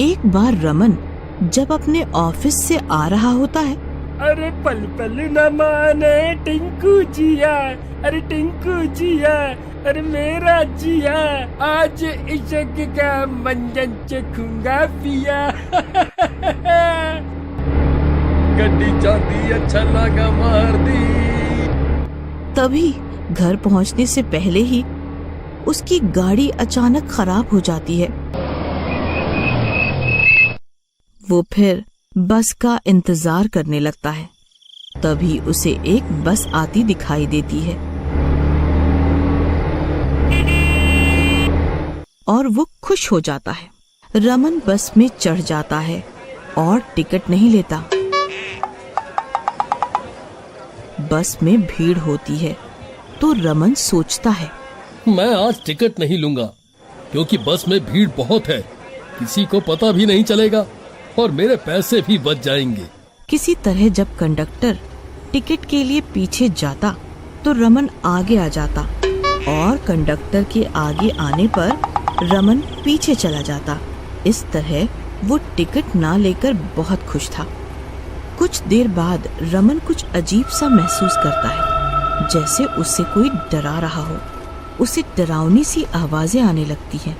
एक बार रमन जब अपने ऑफिस से आ रहा होता है, अरे पल पल न माने टिंकू जिया, अरे टिंकू जिया, अरे मेरा जिया, आज इश्क का मंजन चखूंगा पिया। गड्डी चांदी अच्छा लगा मार दी। तभी घर पहुंचने से पहले ही उसकी गाड़ी अचानक खराब हो जाती है। वो फिर बस का इंतजार करने लगता है। तभी उसे एक बस आती दिखाई देती है और वो खुश हो जाता है। रमन बस में चढ़ जाता है और टिकट नहीं लेता। बस में भीड़ होती है तो रमन सोचता है, मैं आज टिकट नहीं लूंगा क्योंकि बस में भीड़ बहुत है, किसी को पता भी नहीं चलेगा और मेरे पैसे भी बच जाएंगे। किसी तरह जब कंडक्टर टिकट के लिए पीछे जाता तो रमन आगे आ जाता और कंडक्टर के आगे आने पर रमन पीछे चला जाता। इस तरह वो टिकट ना लेकर बहुत खुश था। कुछ देर बाद रमन कुछ अजीब सा महसूस करता है, जैसे उससे कोई डरा रहा हो। उसे डरावनी सी आवाजें आने लगती हैं।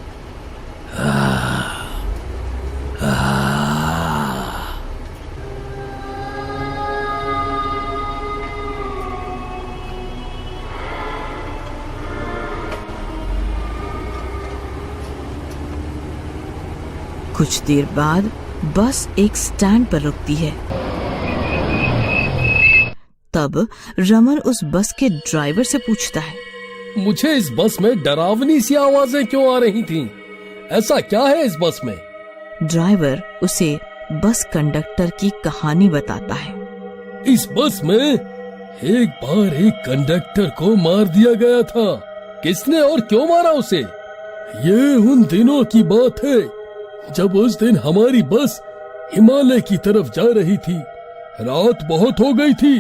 कुछ देर बाद बस एक स्टैंड पर रुकती है। तब रमन उस बस के ड्राइवर से पूछता है, मुझे इस बस में डरावनी सी आवाजें क्यों आ रही थीं? ऐसा क्या है इस बस में? ड्राइवर उसे बस कंडक्टर की कहानी बताता है। इस बस में एक बार एक कंडक्टर को मार दिया गया था। किसने और क्यों मारा उसे? ये उन दिनों की बात है जब उस दिन हमारी बस हिमालय की तरफ जा रही थी। रात बहुत हो गई थी,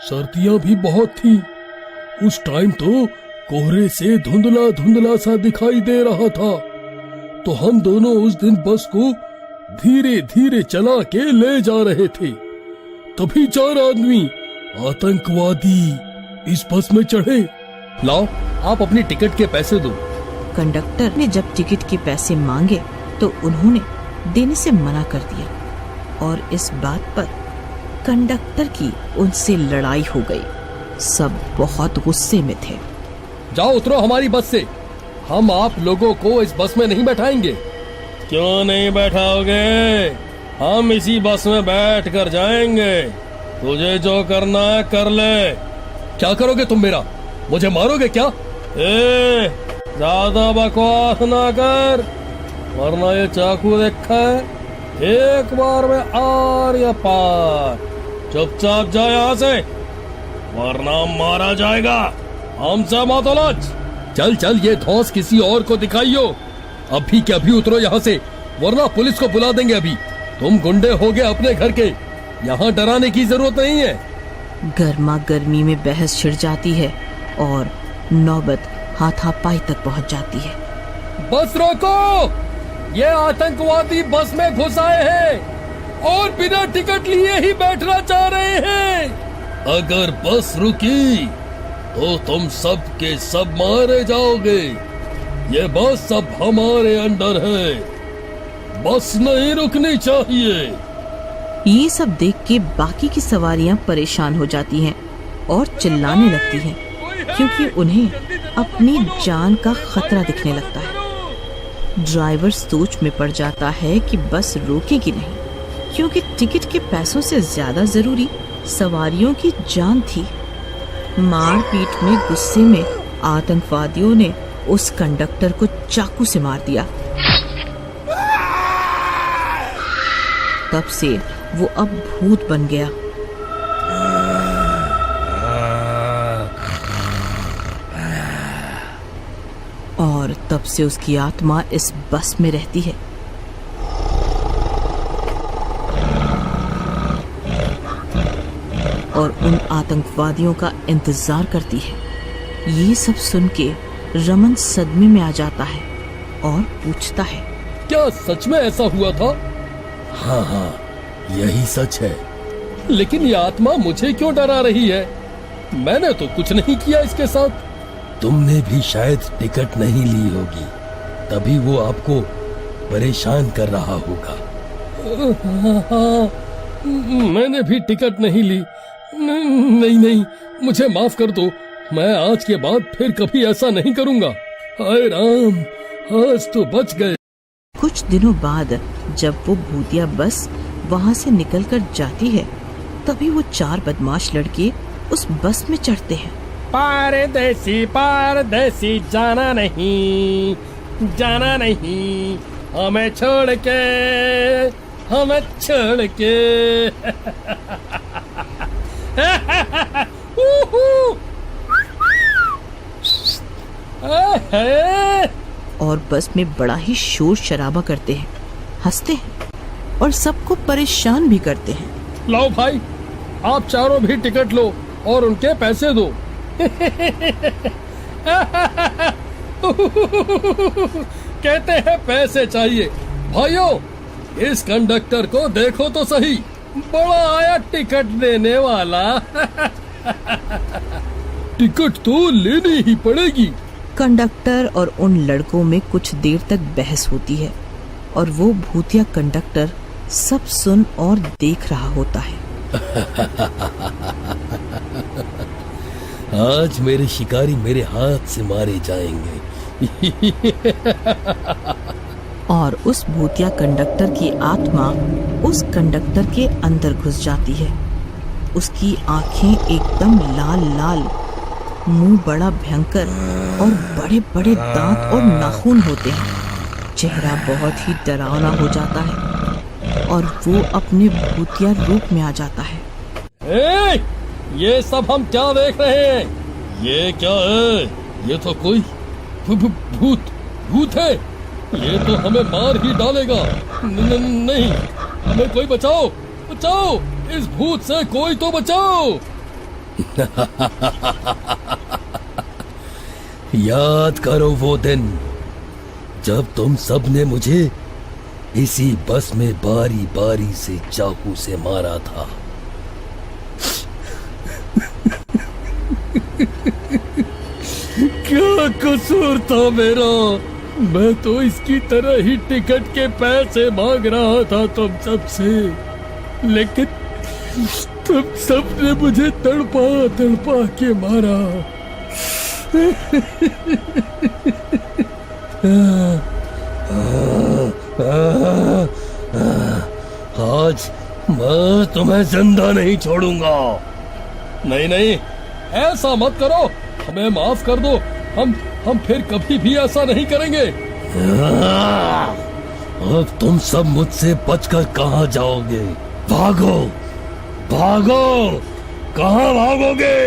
सर्दियां भी बहुत थी। उस टाइम तो कोहरे से धुंधला धुंधला सा दिखाई दे रहा था। तो हम दोनों उस दिन बस को धीरे धीरे चला के ले जा रहे थे। तभी 4 आदमी आतंकवादी इस बस में चढ़े। लाओ, आप अपनी टिकट के पैसे दो। कंडक्टर ने जब टिकट के पैसे मांगे तो उन्होंने देने से मना कर दिया और इस बात पर कंडक्टर की उनसे लड़ाई हो गई। सब बहुत गुस्से में थे। जाओ उतरो हमारी बस से, हम आप लोगों को इस बस में नहीं बैठाएंगे। क्यों नहीं बैठाओगे? हम इसी बस में बैठ कर जाएंगे। तुझे जो करना है कर ले। क्या करोगे तुम मेरा? मुझे मारोगे क्या? ज्यादा बकवास ना कर, वरना ये चाकू देखा है, एक बार में आर या पार। चुपचाप जा यहाँ से, वरना मारा जाएगा। हमसे मत उलझ। चल चल, ये धौंस किसी और को दिखाइयो। अभी के अभी उतरो यहाँ से, वरना पुलिस को बुला देंगे। अभी तुम गुंडे हो गए अपने घर के, यहाँ डराने की जरूरत नहीं है। गर्मा गर्मी में बहस छिड़ जाती है और नौबत हाथापाई तक पहुँच जाती है। बस रोको, ये आतंकवादी बस में घुस आए हैं और बिना टिकट लिए ही बैठना चाह रहे हैं। अगर बस रुकी तो तुम सब के सब मारे जाओगे। ये बस अब हमारे अंडर है, बस नहीं रुकनी चाहिए। ये सब देख के बाकी की सवारियां परेशान हो जाती हैं और चिल्लाने लगती हैं, क्योंकि उन्हें अपनी जान का खतरा दिखने लगता है। ड्राइवर सोच में पड़ जाता है कि बस रोकेगी नहीं, क्योंकि टिकट के पैसों से ज्यादा जरूरी सवारियों की जान थी। मारपीट में गुस्से में आतंकवादियों ने उस कंडक्टर को चाकू से मार दिया। तब से वो अब भूत बन गया। और तब से उसकी आत्मा इस बस में रहती है। और उन आतंकवादियों का इंतजार करती है। ये सब सुन के रमन सदमे में आ जाता है और पूछता है, क्या सच में ऐसा हुआ था? हाँ हाँ, यही सच है। लेकिन ये आत्मा मुझे क्यों डरा रही है? मैंने तो कुछ नहीं किया इसके साथ। तुमने भी शायद टिकट नहीं ली होगी, तभी वो आपको परेशान कर रहा होगा। मैंने भी टिकट नहीं ली। नहीं, मुझे माफ कर दो। मैं आज के बाद फिर कभी ऐसा नहीं करूंगा। हाय राम, आज तो बच गए। कुछ दिनों बाद जब वो भूतिया बस वहाँ से निकलकर जाती है, तभी वो 4 बदमाश लड़के उस बस में चढ़ते हैं। पारदेसी जाना नहीं, हमें छोड़ के और बस में बड़ा ही शोर शराबा करते हैं, हंसते हैं और सबको परेशान भी करते हैं। लो भाई, आप चारों भी टिकट लो और उनके पैसे दो। कहते हैं पैसे चाहिए। भाइयों, इस कंडक्टर को देखो तो सही, बड़ा आया टिकट देने वाला। टिकट तो लेनी ही पड़ेगी। कंडक्टर और उन लड़कों में कुछ देर तक बहस होती है और वो भूतिया कंडक्टर सब सुन और देख रहा होता है। आज मेरे शिकारी मेरे हाथ से मारे जाएंगे। और उस भूतिया कंडक्टर की आत्मा उस कंडक्टर के अंदर घुस जाती है। उसकी आंखें एकदम लाल लाल, मुंह बड़ा भयंकर और बड़े बड़े दांत और नाखून होते हैं। चेहरा बहुत ही डरावना हो जाता है और वो अपने भूतिया रूप में आ जाता है। ये सब हम क्या देख रहे हैं? ये क्या है? ये तो कोई भूत है। ये तो हमें मार ही डालेगा। नहीं, हमें कोई बचाओ, इस भूत से कोई तो बचाओ। याद करो वो दिन जब तुम सब ने मुझे इसी बस में बारी बारी से चाकू से मारा था। क्या कसूर था मेरा? मैं तो इसकी तरह ही टिकट के पैसे मांग रहा था तुम सब से, लेकिन तुम सब ने मुझे तड़पा के मारा। आज मैं तुम्हें जिंदा नहीं छोड़ूंगा। नहीं, ऐसा मत करो, हमें माफ कर दो। हम फिर कभी भी ऐसा नहीं करेंगे। अब तुम सब मुझसे बचकर कहाँ जाओगे? भागो, कहाँ भागोगे?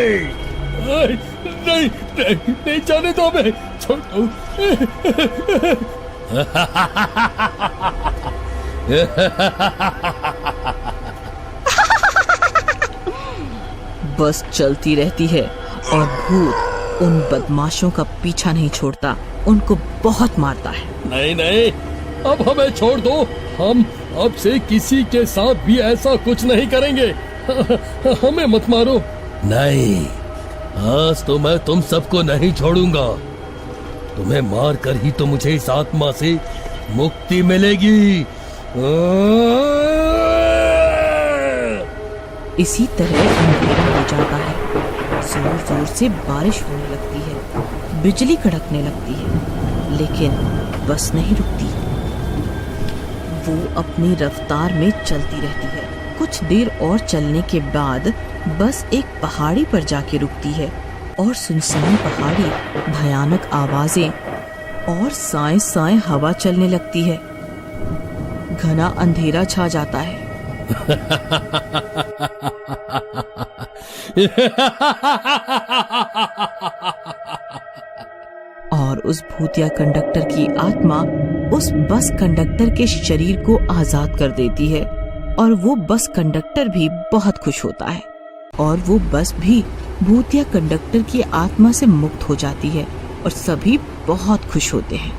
नहीं जाने दो, हमें छोड़ दो। बस चलती रहती है और भूत उन बदमाशों का पीछा नहीं छोड़ता, उनको बहुत मारता है। नहीं, अब हमें छोड़ दो। हम अब से किसी के साथ भी ऐसा कुछ नहीं करेंगे। हमें मत मारो। नहीं, आज तो मैं तुम सबको नहीं छोड़ूंगा। तुम्हें मार कर ही तो मुझे इस आत्मा से मुक्ति मिलेगी। इसी तरह अंधेरा हो जाता है। जोर जोर से बारिश होने लगती है, बिजली कड़कने लगती है, लेकिन बस नहीं रुकती। वो अपनी रफ्तार में चलती रहती है। कुछ देर और चलने के बाद बस एक पहाड़ी पर जाके रुकती है और सुनसान पहाड़ी, भयानक आवाजें और साए साए हवा चलने लगती है। घना अंधेरा छा जाता है। और उस भूतिया कंडक्टर की आत्मा उस बस कंडक्टर के शरीर को आजाद कर देती है और वो बस कंडक्टर भी बहुत खुश होता है और वो बस भी भूतिया कंडक्टर की आत्मा से मुक्त हो जाती है और सभी बहुत खुश होते हैं।